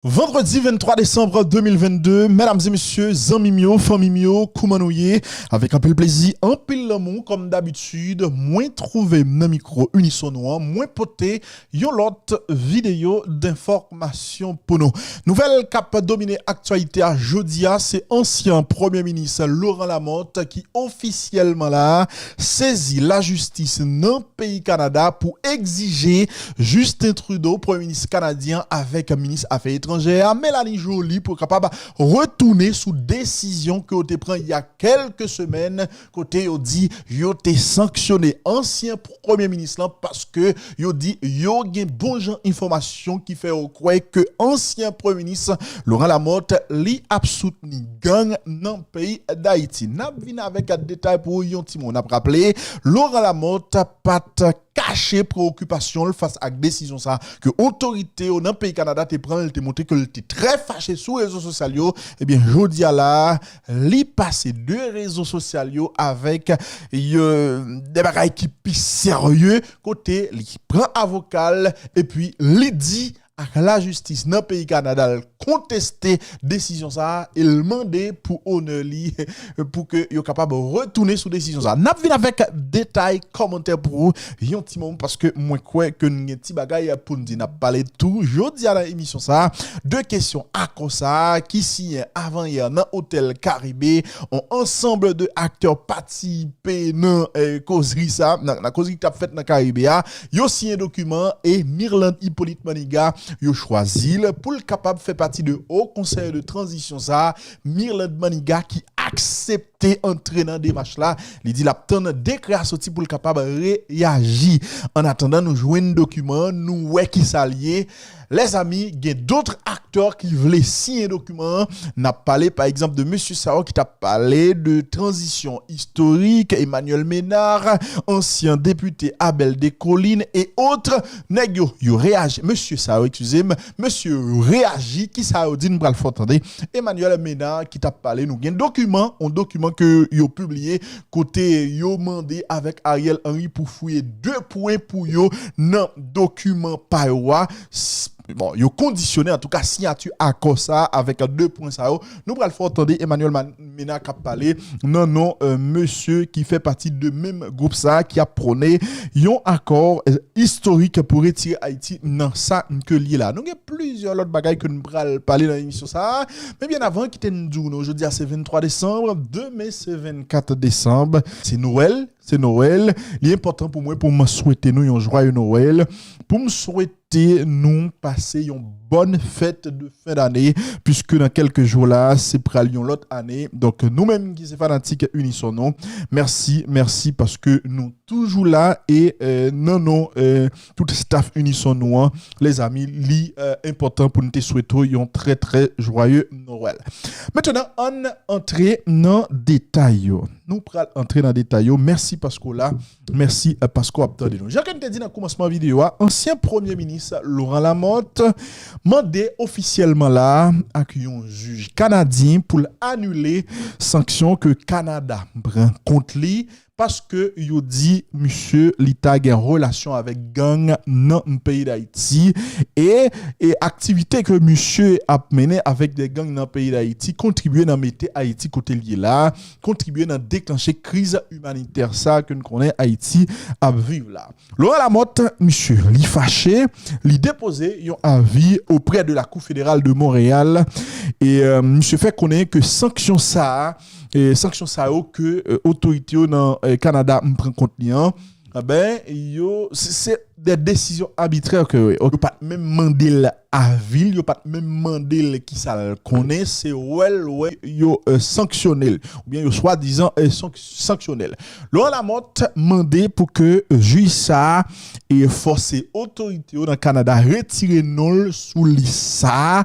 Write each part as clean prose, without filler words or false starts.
Vendredi 23 décembre 2022, mesdames et messieurs, amis mio, famille mio, koumanouye, avec un peu de plaisir, un peu l'amour, comme d'habitude, moins trouvé dans micro unisonois, moins poté, yon l'autre vidéo d'information pour nous. Nouvelle cap dominé actualité à Jodia, c'est ancien premier ministre Laurent Lamotte qui officiellement là saisit la justice dans le pays Canada pour exiger Justin Trudeau, premier ministre canadien, avec un ministre affaires étrangères, Mélanie Joly, pour capable retourner sous décision que vous pris il y a quelques semaines, côté yo dit yo te sanctionné ancien premier ministre là parce que yo dit yo gen bon genre information qui fait croire que ancien premier ministre Laurent Lamotte li a soutenu gang dans le pays d'Haïti. N'a vinn avec un détail pour yon ti mon a rappelé Laurent Lamotte pas caché préoccupation face à décision ça que autorité dans le pays Canada te prend te montrer que était très fâché sur les réseaux sociaux. Eh bien jodi a là li passé deux réseaux sociaux avec des bagailles qui plus sérieux côté li prend avocat et puis li dit à la justice dans le pays Canada contester décision ça et demander pour honneur li pour que yo capable retourner sous décision ça. N'a vinn avec détail commentaire pour yon petit moment parce que moi crois que nous petit bagaille pour nous n'a parler tout jodi à l'émission ça deux questions à quoi ça qui signe avant hier dans hôtel Caribé on ensemble de acteurs participé dans causerie ça la causerie qui t'a fait dans Caribé yo signé document et Mirland Hippolyte Maniga yo choisi pour le capable faire partie de haut conseil de transition ça Mirland Maniga qui accepté entrer dans démarche là il dit la tande décret à sorti pour le capable réagir en attendant nous joindre document nous ouais qui s'allier les amis, il y a d'autres acteurs qui voulaient signer un document. N'a parlé par exemple de monsieur Sao qui t'a parlé de transition historique, Emmanuel Ménard, ancien député Abel Descollines et autres. Nèg yo réagi, monsieur Sao, excusez-moi, monsieur réagi qui ça dit nous pral faut entendre. Emmanuel Ménard qui t'a parlé nous un document que yo publié côté yo mandé avec Ariel Henry pour fouiller 2 points pour yo dans document payoa. Bon, yo conditionné en tout cas signature accord ça avec 2 points ça. Nous pral faut entendre Emmanuel Ménard qui a parlé non monsieur qui fait partie de même groupe ça qui a prôné un accord historique pour retirer Haïti dans ça que lié là. Nous il y a plusieurs autres bagages que nous pral parler dans l'émission ça. Mais bien avant qui était nous aujourd'hui c'est 23 décembre, demain c'est 24 décembre, c'est Noël. Il est important pour moi pour me souhaiter nous un joyeux Noël, pour me souhaiter nous passer une bonne fête de fin d'année puisque dans quelques jours là c'est pour l'autre année. Donc nous-mêmes qui sommes fanatiques unisonnons, merci parce que nous toujours là et tout staff unisonnons les amis important pour nous te souhaiter un très très joyeux Noël. Maintenant on entre dans détail. Nous pral entrer dans détail. Merci Pascal là. Merci Pascal attendez nous. Jacques te dit dans commencement vidéo, ancien premier ministre Laurent Lamotte mandé officiellement là à un juge canadien pour annuler sanction que Canada prend contre lui parce que yo dit monsieur l'État a relation avec gang dans le pays d'Haïti et activité que monsieur a mené avec des gangs dans le pays d'Haïti contribuer dans mettre Haïti côté lié là, contribuer dans déclencher crise humanitaire ça que nous connaît Haïti à vivre là. Laurent Lamotte monsieur li fâché, li déposé un avis auprès de la Cour fédérale de Montréal et monsieur fait connaître que sanction ça que autorité dans Canada prend compte lien c'est des décisions arbitraires que yo pas même mandé à ville yo pas même mandé qui ça connaît c'est yo sanctionnel ou bien yo soi-disant sanctionnel. Laurent Lamotte mandé pour que juge ça et forcer autorité dans Canada retirer non sous ça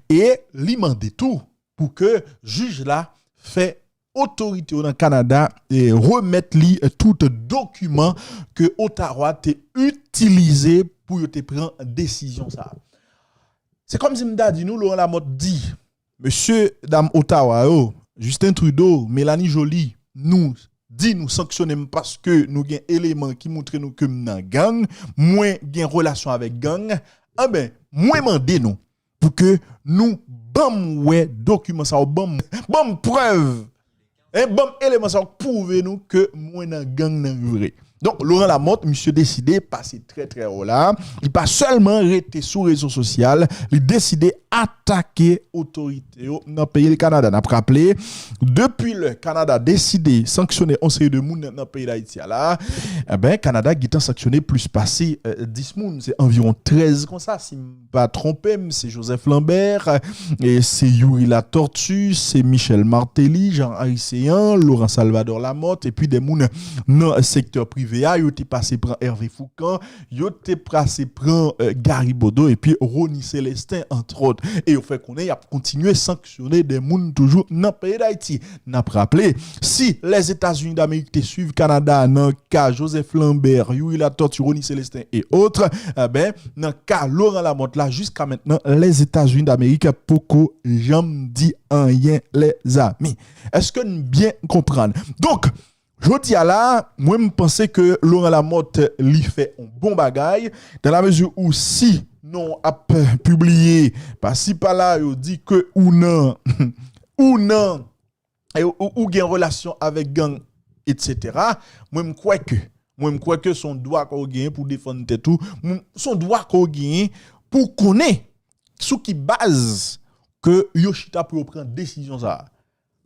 et li mandé tout pour que juge là fait autorité dans le Canada et remettre li tout document que Ottawa t'a utilisé pour te prendre décision ça. C'est comme si m'da dit nous Laurent Lamotte dit monsieur dame Ottawa Justin Trudeau, Mélanie Joly nous sanctionner parce que nous gain élément qui montre nous que dans gang, moins gain relation avec gang, moins mandé nous pour que nous bam ouais document ça bam preuve et bam élément ça prouve nous que moi dans gang nan vrai. Donc Laurent Lamotte monsieur décidé passer très haut là, il pas seulement rester sur réseaux sociaux, il décidé attaquer autorité dans pays le Canada. N'a rappelé depuis le Canada décidé sanctionner un série de monde dans pays d'Haïti là, eh ben Canada qui a sanctionné plus passé 10 monde, c'est environ 13 comme ça si pas trompé, c'est Joseph Lambert et c'est Yuri La Tortue, c'est Michel Martelly, Jean Haïtien, Laurent Salvador Lamotte et puis des monde dans le secteur privé. Yo te passé prend Hervé Foucan, yo te passé prend Gary Bodo et puis Ronnie Célestin entre autres. Et au fait qu'on a continué sanctionner des moun toujours dans pays d'Haïti. N'a rappelé si les États-Unis d'Amérique te suivent Canada dans cas Joseph Lambert, Yuri La Tortue, Ronnie Célestin et autres, ben dans cas Laurent Lamotte là jusqu'à maintenant les États-Unis d'Amérique pourquoi j'aime dit rien les amis. Est-ce que nous bien comprendre? Donc je dis à là, moi je pense que Laurent Lamotte lui fait un bon bagage dans la mesure où si non a publié par ci par là il dit que ou non ou gain relation avec gang etc. Moi je crois que son droit qu'on gagne pour défendre tout son droit qu'on gagne pour connaître sous qui base que Yoshita peut prendre décision ça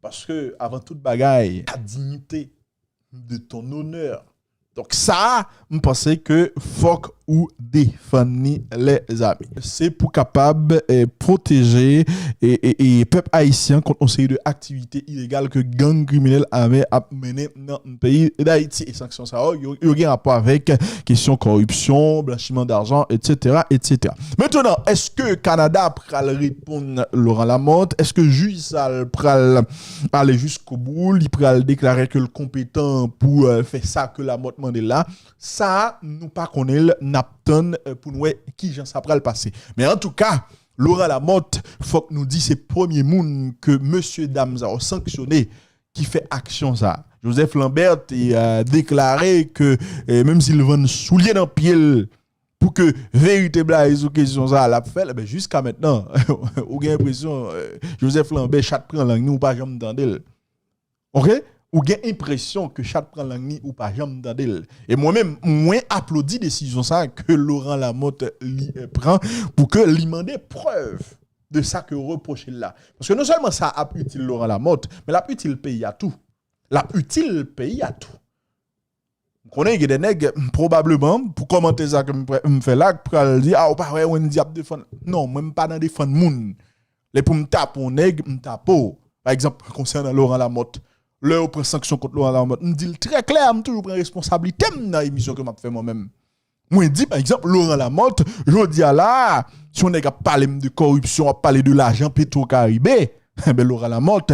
parce que avant toute bagaille la dignité de ton honneur. Donc ça, je pense que faut ou défendre les amis. C'est pour capable protéger et peuple haïtien contre une série de activités illégales que gang criminel avait mené dans le pays d'Haïti. Et sanctions ça, il y a un rapport avec question corruption, blanchiment d'argent, etc., etc. Maintenant, est-ce que Canada pral répondre Laurent Lamotte? Est-ce que juge ça pral aller jusqu'au bout? Il pral déclarer que le compétent pour faire ça que Lamotte mandé là? Ça, nous pas connaître Napton pour nous qui j'en ça pral passer. Mais en tout cas, Laurent Lamotte, faut que nous dit c'est premier monde que monsieur Damza a sanctionné qui fait action ça. Joseph Lambert a déclaré que même s'il vend soulier dans pied pour que vérité blaise ou question ça l'a fait ben jusqu'à maintenant ou gain impression Joseph Lambert chat prend langue ou pas jamais entendre. OK? Ou gain impression que chat prend langue ou pas jamais entendre. Et moi-même moins applaudi décision ça que Laurent Lamotte prend pour que lui demander preuve de ça que reprocher là. Parce que non seulement ça a utile Laurent Lamotte, mais l'a utile pays à tout. L'a utile pays à tout. On connaît des nègres probablement pour commenter ça que me fait là pour dire ah pas ouais on diable défendre. Non, moi pas dans défendre moun. Les pour me taper on nègre me tape. Par exemple concernant Laurent Lamotte, leur prend sanction contre Laurent Lamotte, me dit très clair, me toujours prend responsabilité dans l'émission que m'a fait moi-même. Moi dit par exemple Laurent Lamotte, je dis là, si on est parler de corruption, parler de l'argent Petro-Caribé, ben Laurent Lamotte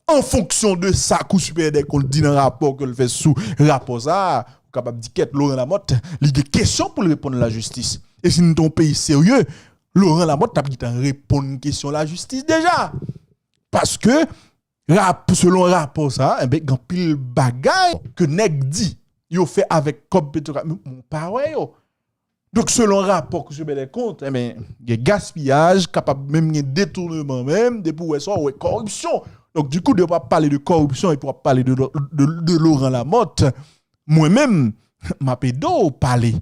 en fonction de ça coup supérieur qu'on dit dans rapport que le fait sous rapport ça, capable dire qu'être Laurent Lamotte, il y a des questions pour répondre à la justice. Et si nous sommes un pays sérieux, Laurent Lamotte a dit répondre une question à la justice déjà. Parce que selon le rapport ça, eh ben, grand pile bagaille que nèg dit, yo fait avec comme Petro-Caribé, mon pareil yo. Donc selon le rapport que je mets des comptes, eh ben, il y a gaspillage, capable même de détournement même, de pour ça ouais corruption. Donc du coup de pas parler de corruption et pour parler de Laurent Lamotte, moi-même m'a pédo parler.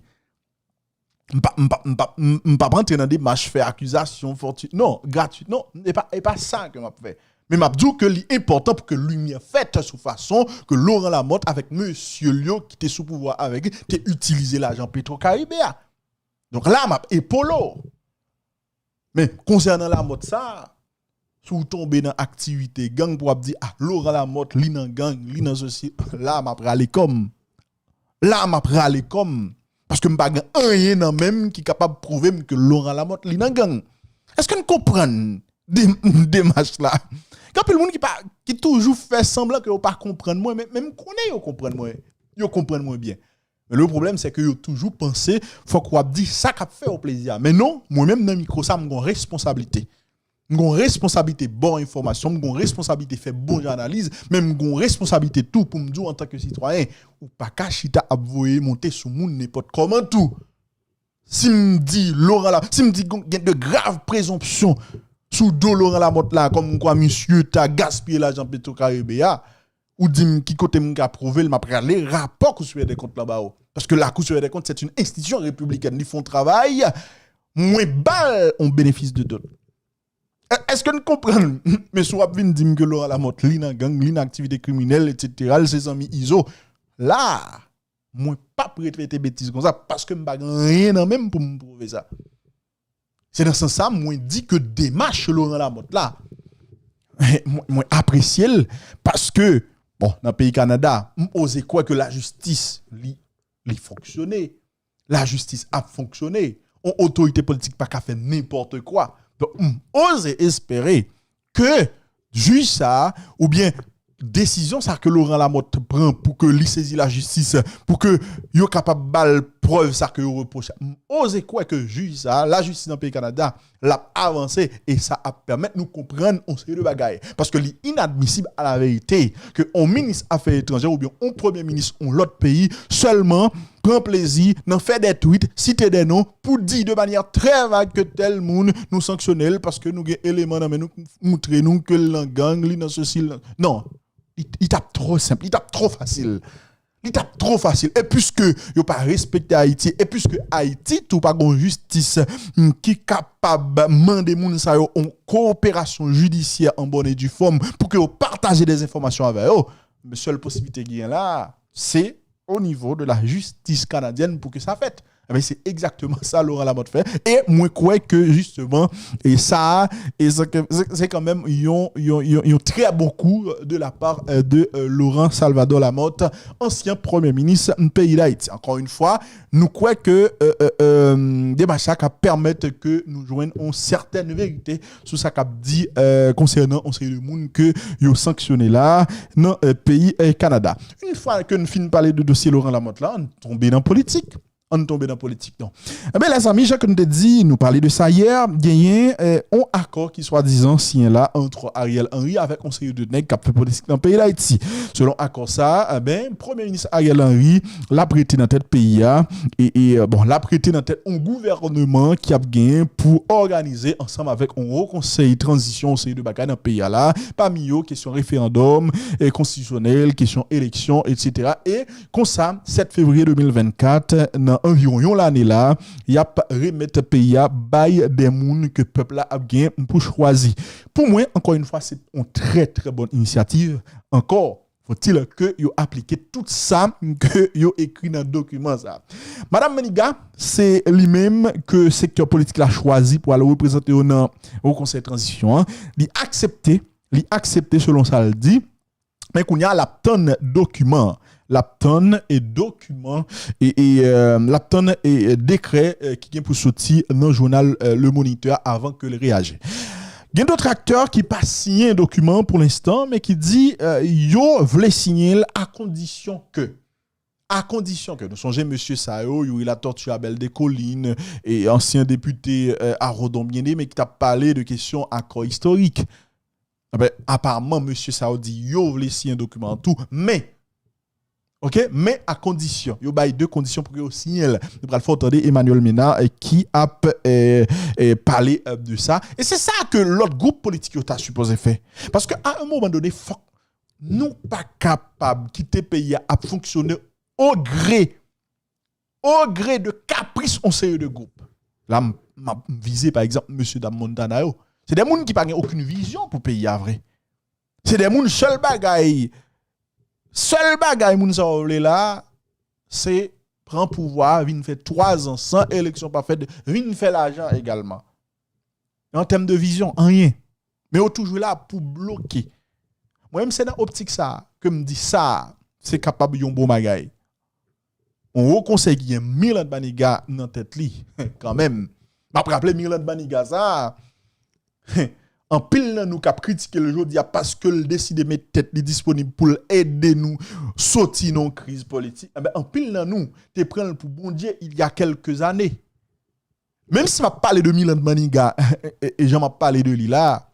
M'pas rentrer dans des marches faire accusation fortuite. Non, gratuite. Non, et pas ça que m'a fait. Mais m'a dit que l'important pour que lumière faite sous façon que Laurent Lamotte avec monsieur Lyon qui était sous pouvoir avec t'es utilisé l'argent Petro-Caribé. Donc là m'a épolo. Mais concernant Lamotte ça sous tomber dans activité gang pour dire ah Laurent Lamotte li nan gang, li nan ceci là m'a pralé comme parce que m'pa rien nan même qui capable de prouver que Laurent Lamotte li nan gang. Est-ce que nous comprenons des matchs là? Quand le monde qui toujours fait semblant que vous pas comprendre moi même connaît yo comprendre moi. Yo comprendre moi bien. Mais le problème c'est que yo toujours penser faut qu'on dit ça qu'a fait au plaisir. Mais non, moi-même dans micro ça m'gon responsabilité. M'gon responsabilité bonne information, m'gon responsabilité faire bonne analyse, même m'gon responsabilité tout pour me dire en tant que citoyen ou pas ka chita abvoyer monter sous moun n'importe comment tout. Si me dit Laurent là, si me dit qu'il y a de graves présomptions sous dos Laurent Lamotte là, comme quoi monsieur t'a gaspillé l'argent Petro-Caribéa, ou dit qui côté m'a prouvé, m'a parlé rapport Cour supérieure des comptes là-bas. Parce que la Cour supérieure des comptes, c'est une institution républicaine. Ils font travail, moins balle on bénéfice de d'autres. Est-ce que nous comprenons? Mais si on vient dire que Laurent Lamotte, l'ina gang, l'ina activité criminelle, etc., ses amis ISO, là, moi pas prêter des bêtises comme ça parce que je n'ai rien même pour me prouver ça. C'est dans ce sens ça, moi dit que démarche Laurent Lamotte là, moi apprécie parce que bon, dans le pays Canada, on quoi que la justice li fonctionner. La justice a fonctionné. On autorité politique pas qu'à faire n'importe quoi. Donc, ose espérer que juge ça ou bien décision ça que Laurent Lamotte prend pour que lui saisisse la justice pour que yo capable bal preuve ça que yo reproche. Ose quoi que juge ça, la justice dans le pays Canada l'a avancé et ça a permis nous comprendre on série de bagaille parce que l'inadmissible à la vérité que un ministre affaires étrangères ou bien un premier ministre on l'autre pays seulement prend plaisir d'en faire des tweets, citer des noms pour dire de manière très vague que tel monde nous sanctionne parce que nous avons éléments dans nous montrer nous que le gang li dans ceci non, il tape trop simple, il tape trop facile. Il tape trop facile. Et puisque yo pas respecté Haïti, et puisque Haïti tout pas gon justice qui capable demander moun sa yo en coopération judiciaire en bonne et due forme pour que yo partager des informations avec eux, mais seule possibilité qui est là, c'est au niveau de la justice canadienne pour que ça fait. Mais c'est exactement ça Laurent Lamotte fait et moi crois que justement et ça et c'est quand même un très bon coup de la part de Laurent Salvador Lamotte, ancien premier ministre du pays d'Haïti. Encore une fois, nous crois que des machins qui permettent que nous joignons une certaine vérité sur ça qu'a dit concernant on série de monde que yo sanctionné là dans le pays Canada. Une fois que nous finissons de parler de dossier Laurent Lamotte là, on tombe dans politique. On tombe dans la politique, non. Eh bien, les amis, Jacques nous te dit, nous parlait de ça hier, il y a un accord qui soit disant signé là entre Ariel Henry avec un série de nègres qui a fait politique dans le pays d'Haïti. Selon accord ça, eh bien, Premier ministre Ariel Henry l'a prêté dans tête pays et bon, l'a prêté dans tête un gouvernement qui a gagné pour organiser ensemble avec un haut conseil transition, série de bagages dans le pays là, parmi eux, question référendum, constitutionnel, question élection, etc. Et comme ça, 7 février 2024, environ l'année là, y a remettre pays à bail des moun que peuple a gagné pour choisir. Pour moi, encore une fois, c'est une très très bonne initiative. Encore faut-il que yo appliquer tout ça que yo écrit dans le document ça. Madame Maniga, c'est lui-même que secteur politique l'a choisi pour aller représenter au conseil de transition. Il accepté selon ça le dit, mais qu'on y a la tonne document. L'apton et document et l'apton et décret qui vient pour sortir dans le journal Le Moniteur avant que le réagisse. Il y a d'autres acteurs qui pas signé un document pour l'instant mais qui dit yo voulait signer à condition que nous songez monsieur Sao, il a torturé Abel des Collines et ancien député à Rodon-Bien-Aimé mais qui t'a parlé de questions accords historiques. Ben, apparemment monsieur Sao dit yo voulait signer un document tout mais OK, mais à condition, il y a deux conditions pour que vous signez. Nous allons entendre Emmanuel Ménard qui a parlé de ça. Et c'est ça que l'autre groupe politique a supposé faire. Parce qu'à un moment donné, nous pas capables de quitter le pays à fonctionner au gré de caprice en série de groupes. Là, m'a visé par exemple M. Dam Montana. C'est des gens qui n'ont aucune vision pour le pays à vrai. C'est des gens seul bagaille. Seul bagay moun sa vle là, c'est prendre pouvoir, vinn fait 3 ans sans élection pas faite, vinn fait l'argent également. En termes de vision, rien. Mais on toujours là pour bloquer. Moi-même c'est dans optique ça que me dit ça, c'est capable yon bon bagay. On haut conseil qui a Milan Baniga dans tête li quand même. M'a rappeler Milan Baniga ça. En pile nan nous cap critiquer le jodi parce que le décide mettre tête disponible pour aider nous sortir non crise politique. Ben en pile nan nous te prendre pour bon Dieu il y a quelques années. Même si m'a parlé de Milan Maniga et j'en m'a parlé de lui là,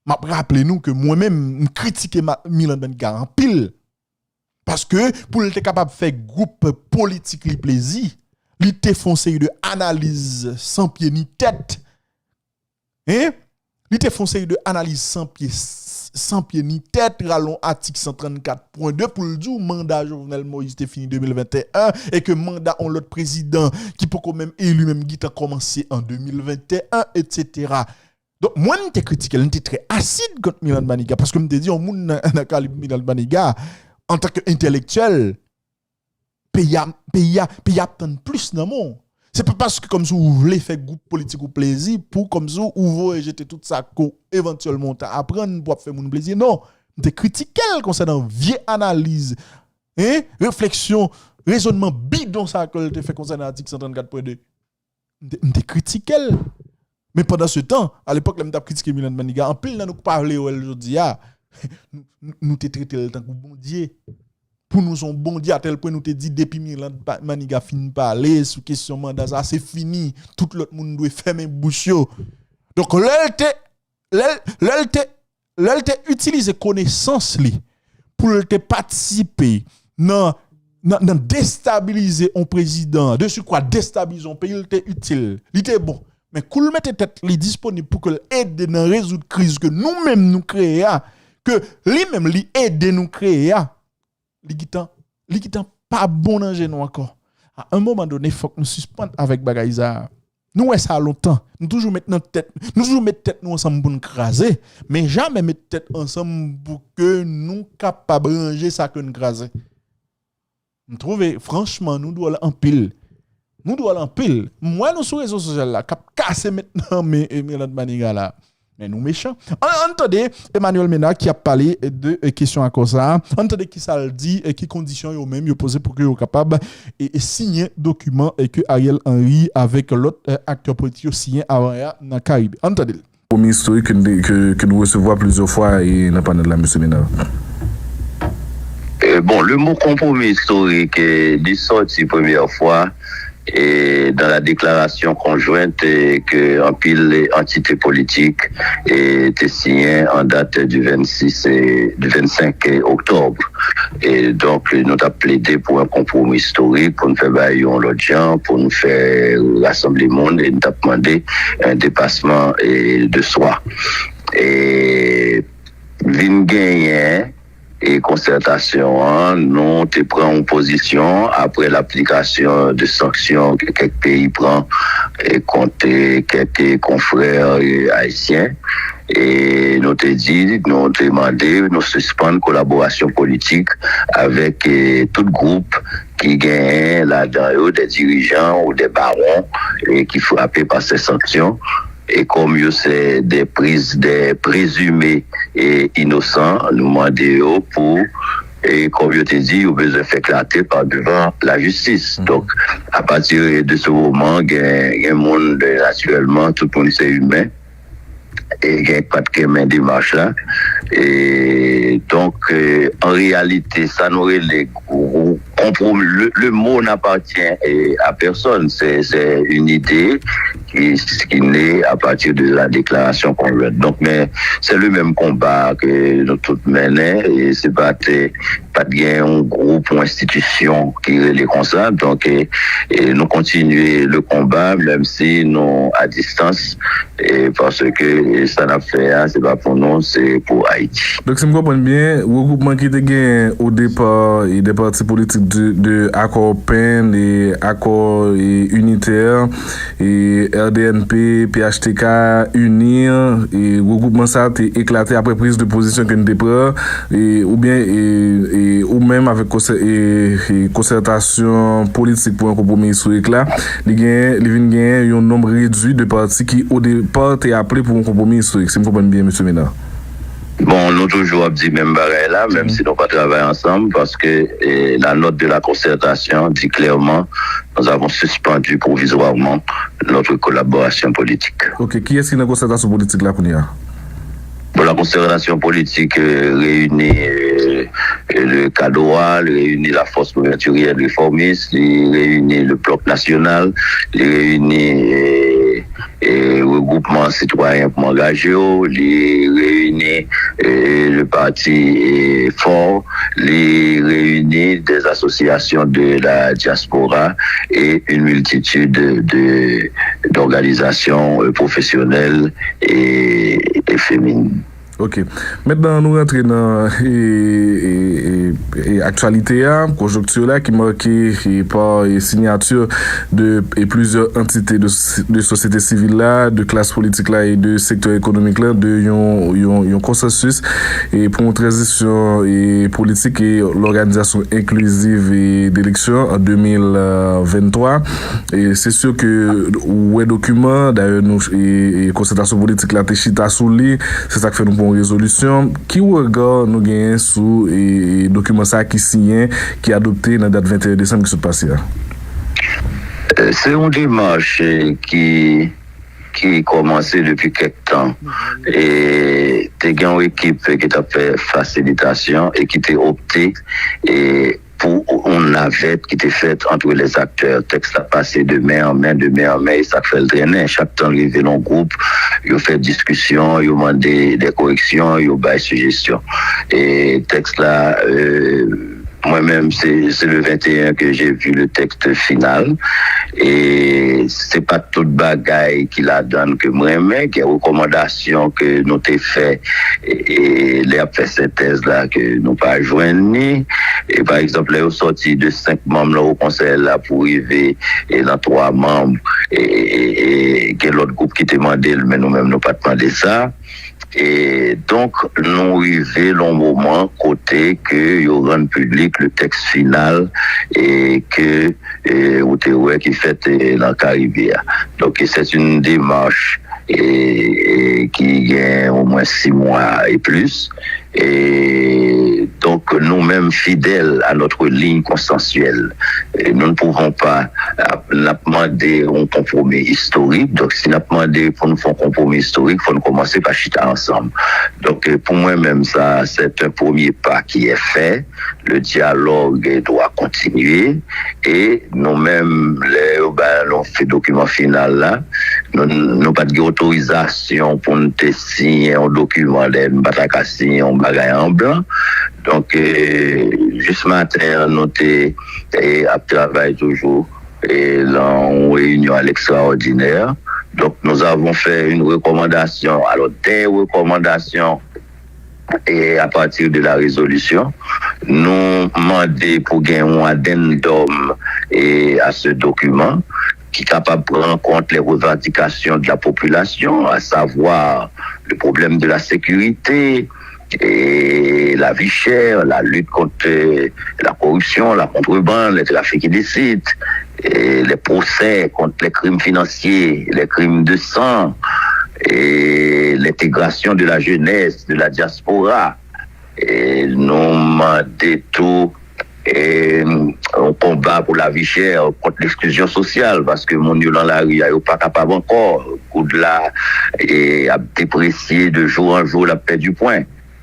m'a rappelé nous que moi-même critiquer Milan Maniga en pile parce que pour être capable de faire groupe politique li plaisir Li te font série de analyse sans pied ni tête. Hein? Li te font série de analyse sans pied ni tête, rallon article 134.2 pour le dire mandat Jovenel Moïse était fini 2021 et que mandat on l'autre président qui peut quand même élu même qui a commencé en 2021 etc. Donc moi n'étais critiqué, n'étais très acide contre Milan Baniga parce que me dit on moun na calibre Milan Baniga en tant qu'intellectuel pays a plus dans monde. C'est pas parce que comme ça vous voulez faire groupe politique ou plaisir pour comme ça vous voulez jeter tout ça éventuellement apprendre pour faire mon plaisir. Non, de critiquer concernant vieille analyse, réflexion, raisonnement bidon ça que tu fait concernant l'article 134.2. De critiquer. Mais pendant ce temps, à l'époque là m't'a critiqué Milan Maniga, en pile nous parler aujourd'hui nous te traiter le temps comme bon Dieu. Pour nous son bon Dieu à tel point nous te dit depuis Milan Maniga fin parler sur question mandat ça c'est fini, tout l'autre monde doit fermer bouche yo. Donc l'elle te utiliser connaissance li pour te participer dans déstabiliser un président, de quoi déstabiliser un pays, il était utile, il était bon. Mais cool mettre tête li disponible pour que aide dans résoudre crise que nous-mêmes nous créer, que lui-même li aide nous créer. Li gitan pas bon dans genou encore. À un moment donné, faut que nous suspendre avec bagaïza. Nous ouais ça longtemps. Nous toujours mettre notre tête, nous ensemble pour nous craser, mais jamais mettre tête ensemble pour que nous capable ranger ça que nous craser. Nous trouver franchement nous doit en pile. Moi nous sur réseaux sociaux là, cap casser maintenant mais Milan Baniga là. Mais nous méchants. Entendez Emmanuel Mena qui a parlé de questions à cause ça. Entendez qui ça le dit et qui conditions yo même yo posé pour que yo capable et signer document et que Ariel Henry avec l'autre acteur politique signé avant dans Caraïbes. Entendez. Compromis historique que nous recevons plusieurs fois et dans le panel de la M. Mena. Bon, le mot compromis historique est sorti première fois et dans la déclaration conjointe que en pile entité politique était signée en date du 26 et du 25 octobre. Et donc nous avons plaidé pour un compromis historique pour nous faire bailler l'audience, pour nous faire rassembler le monde et nous avons demandé un dépassement de soi. Et vin gagner et concertation, nous te prenons une position après l'application de sanctions que quelques pays prennent et contre quelques confrères haïtiens. Et nous te dit, nous te demandé, nous suspendre collaboration politique avec tout groupe qui gagne là-dedans, des dirigeants ou des barons et qui frappés par ces sanctions. Et comme c'est des présumés et innocents, nous demandons pour, et comme je te dis, vous besoin de faire éclater par devant la justice. Donc, à partir de ce moment, il y a un monde, naturellement, tout le monde c'est humain. Et il n'y a pas de main démarche là. Et donc, en réalité, ça n'aurait les compromis. Le mot n'appartient à personne. C'est une idée qui naît à partir de la déclaration conjointe. Donc, mais c'est le même combat que nous tous menons. Et c'est pas un groupe ou institution qui est comme ça. Donc, et nous continuons le combat, même si nous à distance. Et parce que ça n'a fait, c'est pas pour nous, c'est pour Haïti. Donc, si je comprends bien, le regroupement qui était gagné au départ et des partis politiques de accord PEN et accord unitaire et RDNP, PHTK, UNIR, et le regroupement ça a été éclaté après prise de position que nous avons pris, ou bien, ou même avec concertation politique pour un compromis historique là, il y a un nombre réduit de partis qui au départ étaient appelés pour un compromis historique. Si je comprends bien, M. Mena. Bon, nous toujours dit même bagaille là, même si nous pas travailler ensemble, parce que la note de la concertation dit clairement, nous avons suspendu provisoirement notre collaboration politique. Ok, qui est-ce qui est dans la concertation politique là, Kounia? Bon, la concertation politique réunit le CADOA, réunit la force couverturière réformiste, réunit le bloc national, réunit le regroupement citoyen pour m'engager, réunit réunit le parti fort, les réunit des associations de la diaspora et une multitude d'organisations professionnelles et féminines. Ok. Maintenant, nous rentrons dans l'actualité, conjoncture là, qui est marquée par les signatures de plusieurs entités de société civile là, de classe politique là et de secteur économique là, de un consensus et pour une transition politique et l'organisation inclusive d'élections en 2023. Et c'est sûr que ouais document d'ailleurs nous et concertation politique là chita sous lit, c'est ça que fait nous résolution qui regard nous gagnons sous et document ça qui signé qui adopté dans la date 21 décembre qui se passe là. C'est une démarche qui commencé depuis quelque temps et t'es une équipe qui t'a fait facilitation et qui t'a opté et pour une navette qui était faite entre les acteurs. Texte a passé de main en main, et ça fait le traîner. Chaque temps, il y a un groupe, il fait discussion, il demande des corrections, il fait des suggestions. Et texte là, moi-même, c'est le 21 que j'ai vu le texte final. Et c'est pas toute bagaille qui la donne que moi-même, qui est recommandation que nous t'ai fait et les fait synthèse là que nous pas joindre. Et par exemple, là, au sorti de 5 membres là, au conseil là pour arriver et dans 3 membres et que l'autre groupe qui demandé, mais nous-mêmes nous pas demandé ça. Et donc, nous arrivons au moment côté que il rend public le texte final et que qui fait dans le Caribéen. Donc, c'est une démarche qui gagne au moins 6 mois et plus. Et donc, nous-mêmes fidèles à notre ligne consensuelle, nous ne pouvons pas demander un compromis historique. Donc, si nous demandons pour nous faire un compromis historique, il faut nous commencer par chita ensemble. Donc, pour moi-même, ça, c'est un premier pas qui est fait. Le dialogue doit continuer. Et nous-mêmes, on fait document final là. Nous n'avons pas d'autorisation pour nous signer un document, nous pas signer un bagage en blanc. Donc, juste matin, nous travaillons toujours en réunion à l'extraordinaire. Donc, nous avons fait une recommandation. Alors, des recommandations et à partir de la résolution, nous demandons pour gagner un addendum à ce document qui est capable de prendre en compte les revendications de la population, à savoir le problème de la sécurité, et la vie chère, la lutte contre la corruption, la contrebande, les trafics illicites, et les procès contre les crimes financiers, les crimes de sang, et l'intégration de la jeunesse, de la diaspora. Et nous demandons tout on combat pour la vie chère, contre l'exclusion sociale, parce que mon Dieu dans la rue, il n'est pas capable encore, coup de là, et à déprécier de jour en jour la paix du point.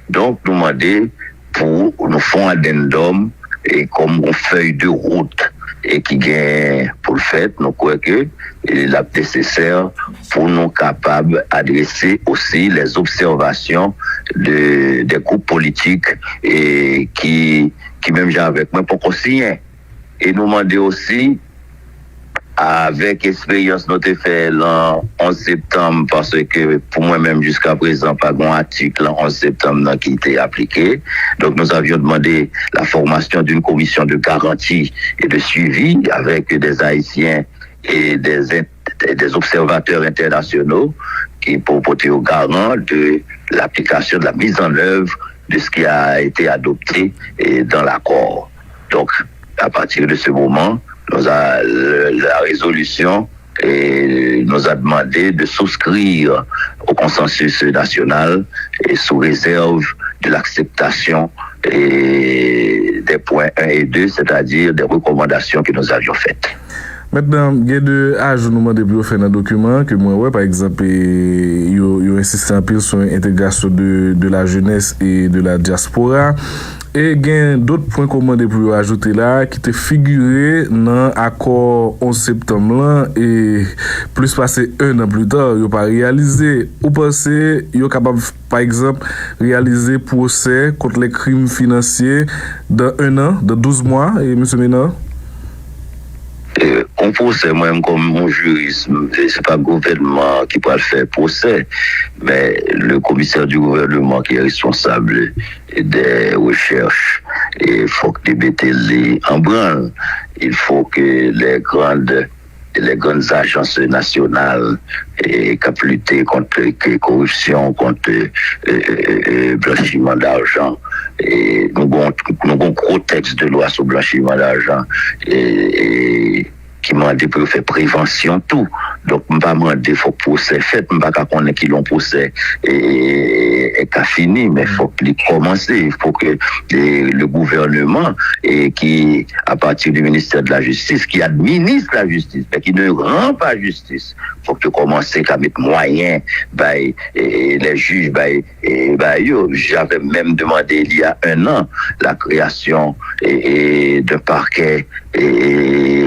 Donc, nous demandons pour nous faire un addendum et comme une feuille de route et qui gagne pour le fait, nous croyons que il est nécessaire pour nous capables d'adresser aussi les observations des groupes politiques et qui même j'ai avec moi pour qu'on signe. Et nous demandons aussi, avec expérience, nous avons fait le 11 septembre, parce que pour moi-même, jusqu'à présent, pas un article le 11 septembre qui était appliqué. Donc, nous avions demandé la formation d'une commission de garantie et de suivi avec des Haïtiens et des observateurs internationaux qui pour porter au garant de l'application, de la mise en œuvre de ce qui a été adopté dans l'accord. Donc, à partir de ce moment, la résolution nous a demandé de souscrire au consensus national et sous réserve de l'acceptation des points 1 et 2, c'est-à-dire des recommandations que nous avions faites. Maintenant, il y a deux ajoutements de plus fait dans le document que moi, ouais, par exemple, il insiste un peu sur l'intégration de la jeunesse et de la diaspora. Et il y a d'autres points commandés pour ajouter là, qui te figuré dans l'accord 11 septembre là, et plus passé un an plus tard, il n'a pas réalisé. Ou pensez, il est capable, par exemple, réaliser procès contre les crimes financiers dans un an, dans 12 mois, et M. Ménard? On procès, moi-même, comme mon juriste, c'est pas le gouvernement qui peut faire procès, mais le commissaire du gouvernement qui est responsable des recherches. Et il faut que les BTL en branle. Il faut que les grandes agences nationales qui lutter contre la corruption, contre blanchiment d'argent. Et nous avons un gros texte de loi sur le blanchiment d'argent qui m'a dit pour faire prévention tout. Donc, je ne vais pas demander faut procès fait, je ne vais pas connaître qui l'ont procès et qu'a fini, mais il faut qu'il commence. Il faut que le gouvernement, qui, à partir du ministère de la Justice, qui administre la justice, mais qui ne rend pas justice, il faut que commence à mettre moyens, les juges, j'avais même demandé il y a un an la création d'un parquet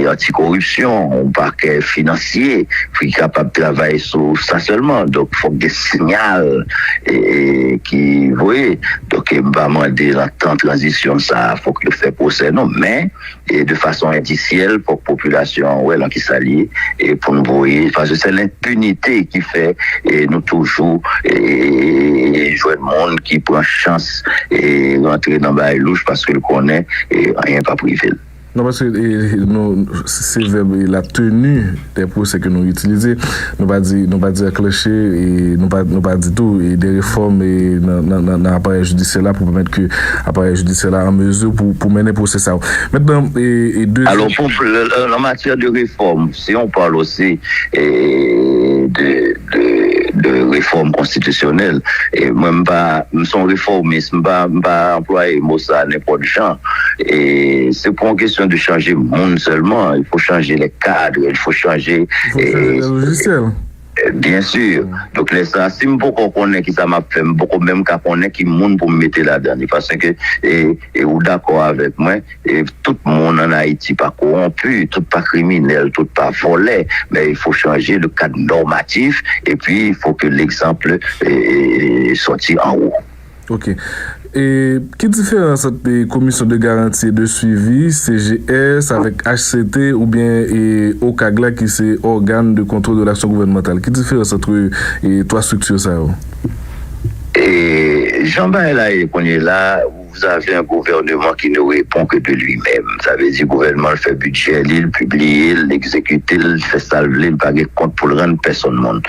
anticorruption, un parquet financier, qui est capable de travailler sur ça seulement. Donc, il faut des signaux qui, vous voyez, donc, il va demander en transition, ça, il faut que le fait procès, non, mais de façon indicielle pour la population, ouais, là, qui s'allie, et pour nous voir, parce que c'est l'impunité qui fait, et nous toujours, jouer le monde qui prend chance et rentrer dans la louche parce qu'il connaît et rien pas privé. Non, parce que c'est la tenue des procès que nous utilisons, nous pas dire clocher et nous pas dire tout, et des réformes dans l'appareil judiciaire là pour permettre que l'appareil judiciaire là en mesure pour mener le procès ça. Maintenant, alors, en matière de réforme, si on parle aussi de réforme constitutionnelle, et moi, je suis réformiste, je ne vais pas employer mot ça n'importe genre. Et c'est pour une question de changer le monde seulement. Il faut changer les cadres, il faut changer le logiciel. Bien sûr. Donc, les ça, si je connais qui ça m'a fait, beaucoup même qu'à connaître qui monde pour me mettre là-dedans. Parce que, ou d'accord avec moi, tout le monde en Haïti pas corrompu, tout pas criminel, tout pas volé, mais il faut changer le cadre normatif et puis il faut que l'exemple sorte en haut. Ok. Et quelle différence entre les commissions de garantie et de suivi, CGS, avec HCT ou bien OCAGLA qui c'est organe de contrôle de l'action gouvernementale? Quelle différence entre les trois structures ça? Et Jean-Baptiste là, vous avez un gouvernement qui ne répond que de lui-même. Ça veut dire que le gouvernement le fait budget, il publie, il exécute, il fait salver, il pague compte pour le rendre personne monde.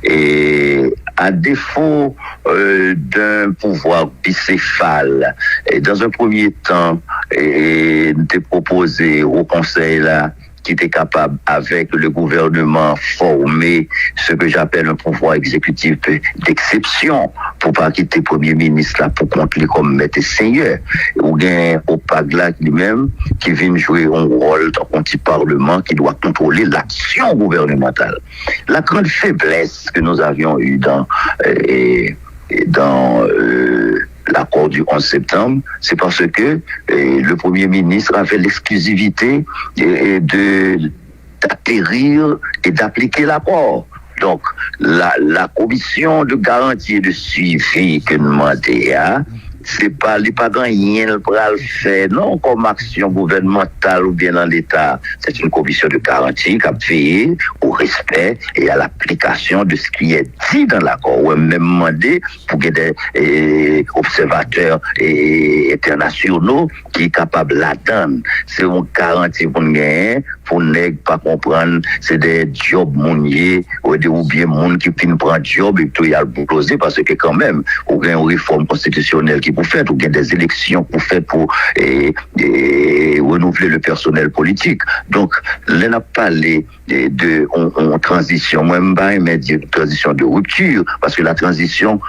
Et à défaut d'un pouvoir bicéphale, et dans un premier temps, de proposer au Conseil là, qui était capable, avec le gouvernement, former ce que j'appelle un pouvoir exécutif d'exception, pour pas quitter le Premier ministre là, pour compter comme maître seigneur. Ou bien au PAGLA lui-même, qui vient jouer un rôle dans un petit parlement qui doit contrôler l'action gouvernementale. La grande faiblesse que nous avions eue dans l'accord du 11 septembre, c'est parce que le Premier ministre avait l'exclusivité d'atterrir et d'appliquer l'accord. Donc, la commission de garantie et de suivi que nous demandons, c'est pas rien pour le faire, non, comme action gouvernementale ou bien dans l'État. C'est une commission de garantie qui a veillé au respect et à l'application de ce qui est dit dans l'accord. Ou même demandé pour qu'il y ait des observateurs internationaux qui sont capables de l'attendre. C'est une garantie pour nous gagner, pour ne pas comprendre, c'est des jobs mouniers ou bien monde qui finit prendre job et tout y a le poser parce que quand même, ou bien une réforme constitutionnelle qui pour faire, ou bien des élections pour faire pour renouveler le personnel politique. Donc, là, on a parlé de transition, moi, je dire transition de rupture, parce que la transition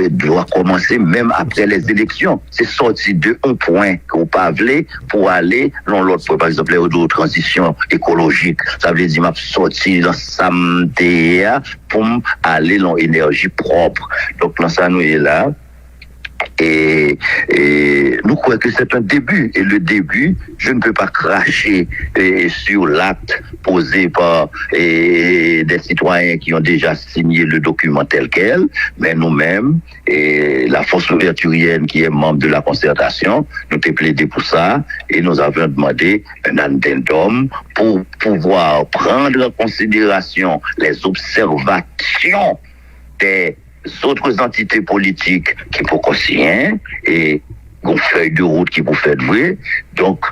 doit commencer même après les élections. C'est sorti de un point qu'on peut aller pour aller dans l'autre point. Par exemple, les transition écologique. Ça veut dire, m'a sorti dans samedi pour aller dans l'énergie propre. Donc, là, ça nous est là. Et nous croyons que c'est un début. Et le début, je ne peux pas cracher sur l'acte posé par des citoyens qui ont déjà signé le document tel quel, mais nous-mêmes, et la force ouverturienne qui est membre de la concertation, nous avons plaidé pour ça et nous avons demandé un addendum pour pouvoir prendre en considération les observations des autres entités politiques qui pour signer et une feuille de route qui pour faire vrai. Donc,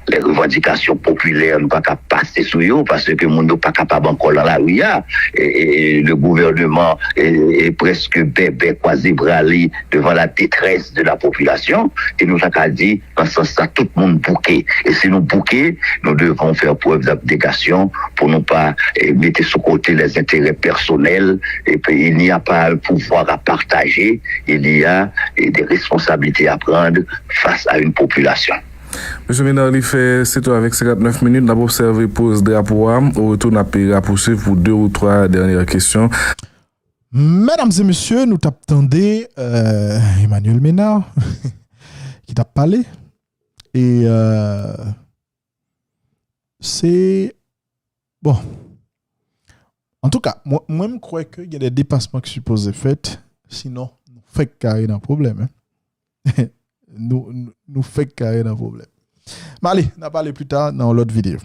les revendications populaires ne pas qu'à passer sous eux parce que le monde n'est pas capable encore dans la rue. Et le gouvernement est presque bébé, quasi bralé devant la détresse de la population. Et nous avons dit, dans ce sens-là, tout le monde bouquet. Et si nous bouquet, nous devons faire preuve d'abnégation pour ne pas mettre sous côté les intérêts personnels. Et puis, il n'y a pas un pouvoir à partager. Il y a des responsabilités à prendre face à une population. Monsieur Ménard, il fait 7 heures avec 59 minutes. Nous avons observé pause drapeau. Au retour, nous avons poursuivre pour 2 ou 3 dernières questions. Mesdames et messieurs, nous t'attendons Emmanuel Ménard qui t'a parlé. Et c'est. Bon. En tout cas, moi, je crois qu'il y a des dépassements qui sont supposés faits. Sinon, nous faisons carré un problème. Hein. nous faisons carré un problème. Mais allez, on va parler plus tard dans l'autre vidéo.